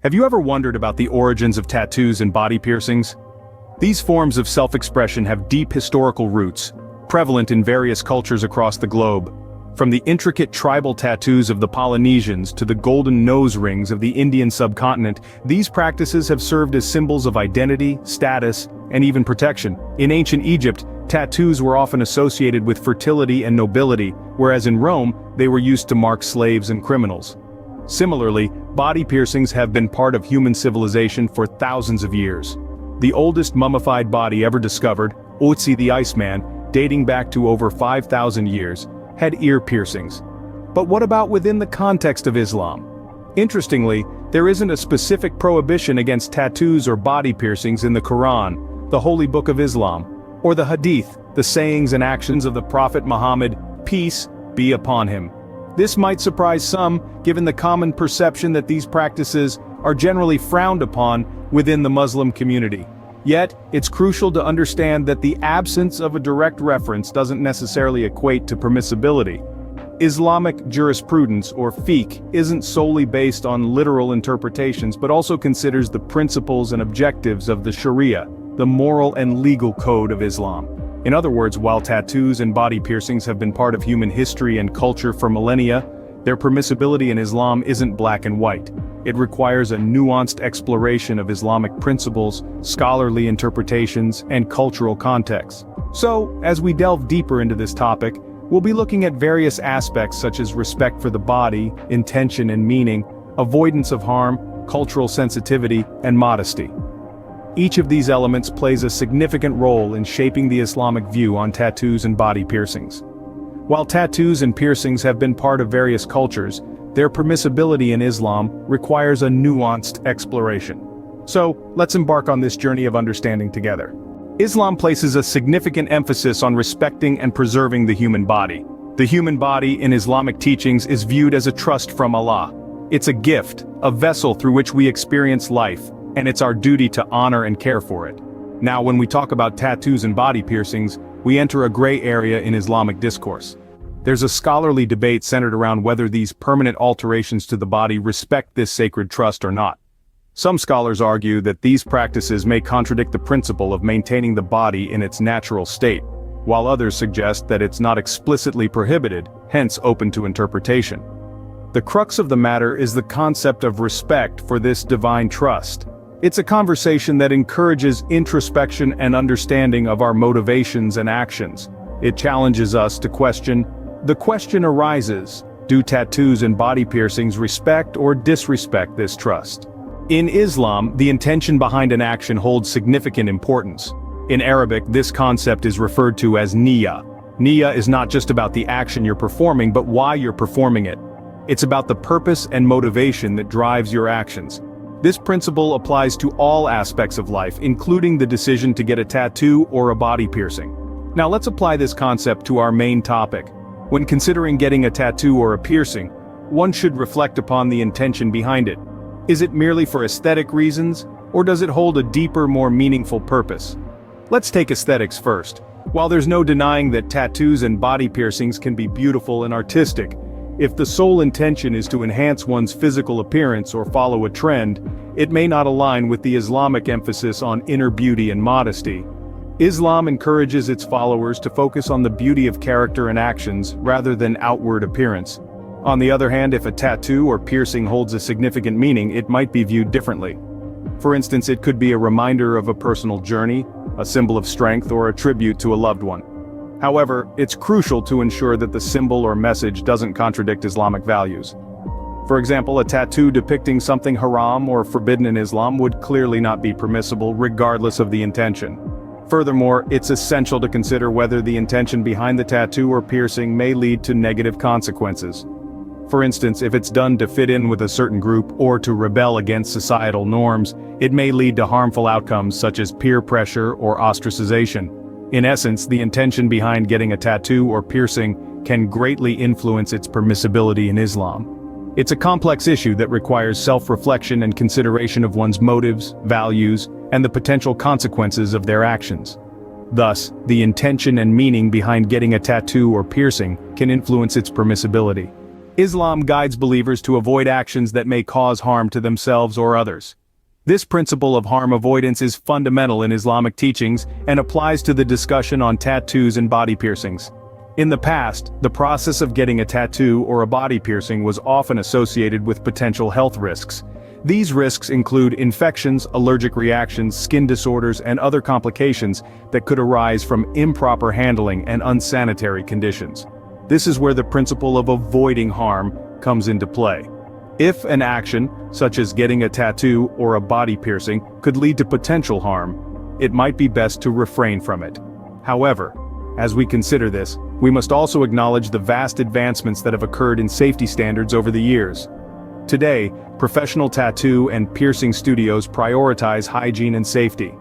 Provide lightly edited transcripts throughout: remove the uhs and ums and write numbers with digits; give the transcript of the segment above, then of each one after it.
Have you ever wondered about the origins of tattoos and body piercings? These forms of self-expression have deep historical roots, prevalent in various cultures across the globe. From the intricate tribal tattoos of the Polynesians to the golden nose rings of the Indian subcontinent, these practices have served as symbols of identity, status, and even protection. In ancient Egypt, tattoos were often associated with fertility and nobility, whereas in Rome, they were used to mark slaves and criminals. Similarly, body piercings have been part of human civilization for thousands of years. The oldest mummified body ever discovered, Otzi the Iceman, dating back to over 5,000 years, had ear piercings. But what about within the context of Islam? Interestingly, there isn't a specific prohibition against tattoos or body piercings in the Quran, the holy book of Islam, or the Hadith, the sayings and actions of the Prophet Muhammad, peace be upon him. This might surprise some, given the common perception that these practices are generally frowned upon within the Muslim community. Yet, it's crucial to understand that the absence of a direct reference doesn't necessarily equate to permissibility. Islamic jurisprudence, or fiqh, isn't solely based on literal interpretations but also considers the principles and objectives of the Sharia, the moral and legal code of Islam. In other words, while tattoos and body piercings have been part of human history and culture for millennia, their permissibility in Islam isn't black and white. It requires a nuanced exploration of Islamic principles, scholarly interpretations, and cultural contexts. So, as we delve deeper into this topic, we'll be looking at various aspects such as respect for the body, intention and meaning, avoidance of harm, cultural sensitivity, and modesty. Each of these elements plays a significant role in shaping the Islamic view on tattoos and body piercings. While tattoos and piercings have been part of various cultures, their permissibility in Islam requires a nuanced exploration. So, let's embark on this journey of understanding together. Islam places a significant emphasis on respecting and preserving the human body. The human body in Islamic teachings is viewed as a trust from Allah. It's a gift, a vessel through which we experience life, and it's our duty to honor and care for it. Now, when we talk about tattoos and body piercings, we enter a gray area in Islamic discourse. There's a scholarly debate centered around whether these permanent alterations to the body respect this sacred trust or not. Some scholars argue that these practices may contradict the principle of maintaining the body in its natural state, while others suggest that it's not explicitly prohibited, hence open to interpretation. The crux of the matter is the concept of respect for this divine trust. It's a conversation that encourages introspection and understanding of our motivations and actions. It challenges us to question. The question arises, do tattoos and body piercings respect or disrespect this trust? In Islam, the intention behind an action holds significant importance. In Arabic, this concept is referred to as niyyah. Niyyah is not just about the action you're performing but why you're performing it. It's about the purpose and motivation that drives your actions. This principle applies to all aspects of life, including the decision to get a tattoo or a body piercing. Now let's apply this concept to our main topic. When considering getting a tattoo or a piercing, one should reflect upon the intention behind it. Is it merely for aesthetic reasons, or does it hold a deeper, more meaningful purpose? Let's take aesthetics first. While there's no denying that tattoos and body piercings can be beautiful and artistic, if the sole intention is to enhance one's physical appearance or follow a trend, it may not align with the Islamic emphasis on inner beauty and modesty. Islam encourages its followers to focus on the beauty of character and actions rather than outward appearance. On the other hand, if a tattoo or piercing holds a significant meaning, it might be viewed differently. For instance, it could be a reminder of a personal journey, a symbol of strength, or a tribute to a loved one. However, it's crucial to ensure that the symbol or message doesn't contradict Islamic values. For example, a tattoo depicting something haram or forbidden in Islam would clearly not be permissible regardless of the intention. Furthermore, it's essential to consider whether the intention behind the tattoo or piercing may lead to negative consequences. For instance, if it's done to fit in with a certain group or to rebel against societal norms, it may lead to harmful outcomes such as peer pressure or ostracization. In essence, the intention behind getting a tattoo or piercing can greatly influence its permissibility in Islam. It's a complex issue that requires self-reflection and consideration of one's motives, values, and the potential consequences of their actions. Thus, the intention and meaning behind getting a tattoo or piercing can influence its permissibility. Islam guides believers to avoid actions that may cause harm to themselves or others. This principle of harm avoidance is fundamental in Islamic teachings and applies to the discussion on tattoos and body piercings. In the past, the process of getting a tattoo or a body piercing was often associated with potential health risks. These risks include infections, allergic reactions, skin disorders, and other complications that could arise from improper handling and unsanitary conditions. This is where the principle of avoiding harm comes into play. If an action, such as getting a tattoo or a body piercing, could lead to potential harm, it might be best to refrain from it. However, as we consider this, we must also acknowledge the vast advancements that have occurred in safety standards over the years. Today, professional tattoo and piercing studios prioritize hygiene and safety.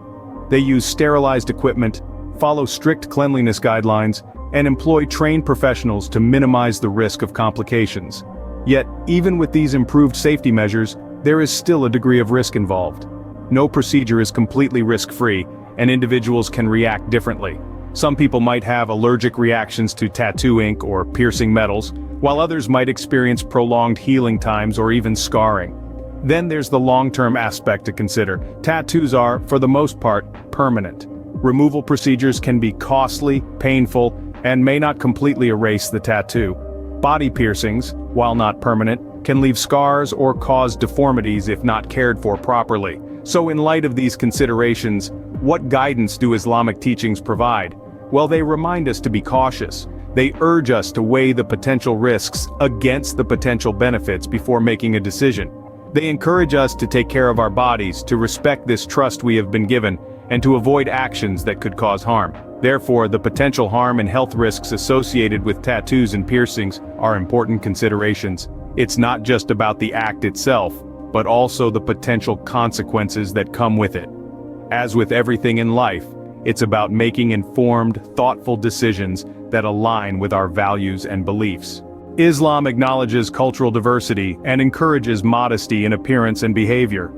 They use sterilized equipment, follow strict cleanliness guidelines, and employ trained professionals to minimize the risk of complications. Yet, even with these improved safety measures, there is still a degree of risk involved. No procedure is completely risk-free, and individuals can react differently. Some people might have allergic reactions to tattoo ink or piercing metals, while others might experience prolonged healing times or even scarring. Then there's the long-term aspect to consider. Tattoos are, for the most part, permanent. Removal procedures can be costly, painful, and may not completely erase the tattoo. Body piercings, while not permanent, can leave scars or cause deformities if not cared for properly. So in light of these considerations, what guidance do Islamic teachings provide? Well, they remind us to be cautious. They urge us to weigh the potential risks against the potential benefits before making a decision. They encourage us to take care of our bodies, to respect this trust we have been given, and to avoid actions that could cause harm. Therefore, the potential harm and health risks associated with tattoos and piercings are important considerations. It's not just about the act itself, but also the potential consequences that come with it. As with everything in life, it's about making informed, thoughtful decisions that align with our values and beliefs. Islam acknowledges cultural diversity and encourages modesty in appearance and behavior.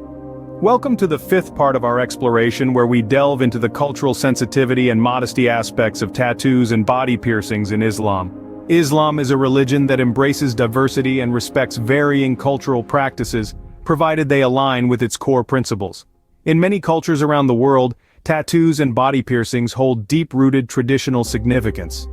Welcome to the fifth part of our exploration, where we delve into the cultural sensitivity and modesty aspects of tattoos and body piercings in Islam. Islam is a religion that embraces diversity and respects varying cultural practices, provided they align with its core principles. In many cultures around the world, tattoos and body piercings hold deep-rooted traditional significance.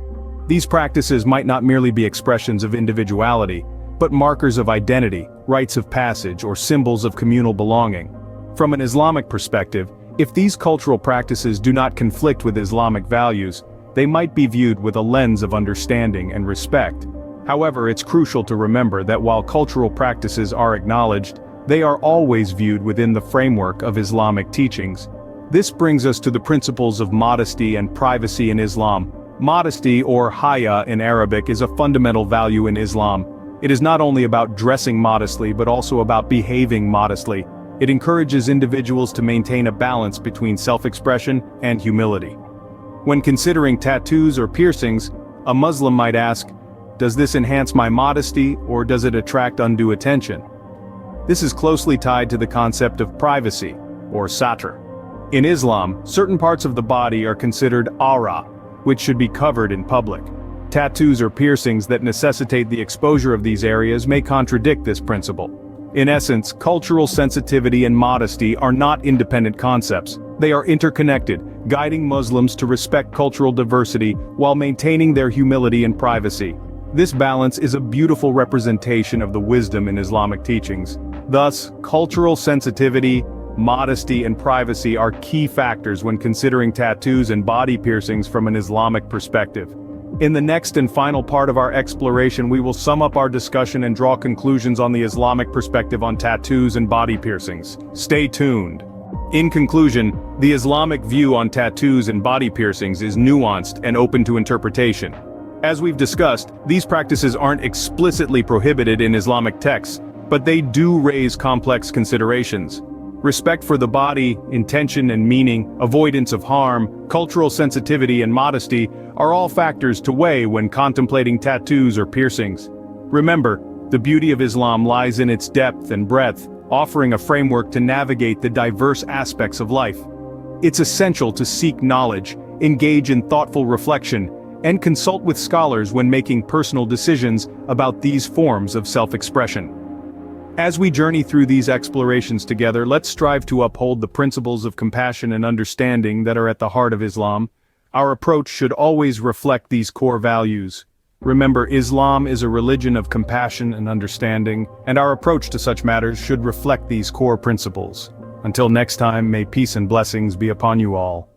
These practices might not merely be expressions of individuality, but markers of identity, rites of passage, or symbols of communal belonging. From an Islamic perspective, if these cultural practices do not conflict with Islamic values, they might be viewed with a lens of understanding and respect. However, it's crucial to remember that while cultural practices are acknowledged, they are always viewed within the framework of Islamic teachings. This brings us to the principles of modesty and privacy in Islam. Modesty, or haya in Arabic, is a fundamental value in Islam. It is not only about dressing modestly but also about behaving modestly. It encourages individuals to maintain a balance between self-expression and humility. When considering tattoos or piercings, a Muslim might ask, does this enhance my modesty or does it attract undue attention? This is closely tied to the concept of privacy, or satr. In Islam, certain parts of the body are considered awra, which should be covered in public. Tattoos or piercings that necessitate the exposure of these areas may contradict this principle. In essence, cultural sensitivity and modesty are not independent concepts. They are interconnected, guiding Muslims to respect cultural diversity while maintaining their humility and privacy. This balance is a beautiful representation of the wisdom in Islamic teachings. Thus, cultural sensitivity, modesty, and privacy are key factors when considering tattoos and body piercings from an Islamic perspective. In the next and final part of our exploration, we will sum up our discussion and draw conclusions on the Islamic perspective on tattoos and body piercings. Stay tuned. In conclusion, the Islamic view on tattoos and body piercings is nuanced and open to interpretation. As we've discussed, these practices aren't explicitly prohibited in Islamic texts, but they do raise complex considerations. Respect for the body, intention and meaning, avoidance of harm, cultural sensitivity and modesty are all factors to weigh when contemplating tattoos or piercings. Remember, the beauty of Islam lies in its depth and breadth, offering a framework to navigate the diverse aspects of life. It's essential to seek knowledge, engage in thoughtful reflection, and consult with scholars when making personal decisions about these forms of self-expression. As we journey through these explorations together, let's strive to uphold the principles of compassion and understanding that are at the heart of Islam. Our approach should always reflect these core values. Remember, Islam is a religion of compassion and understanding, and our approach to such matters should reflect these core principles. Until next time, may peace and blessings be upon you all.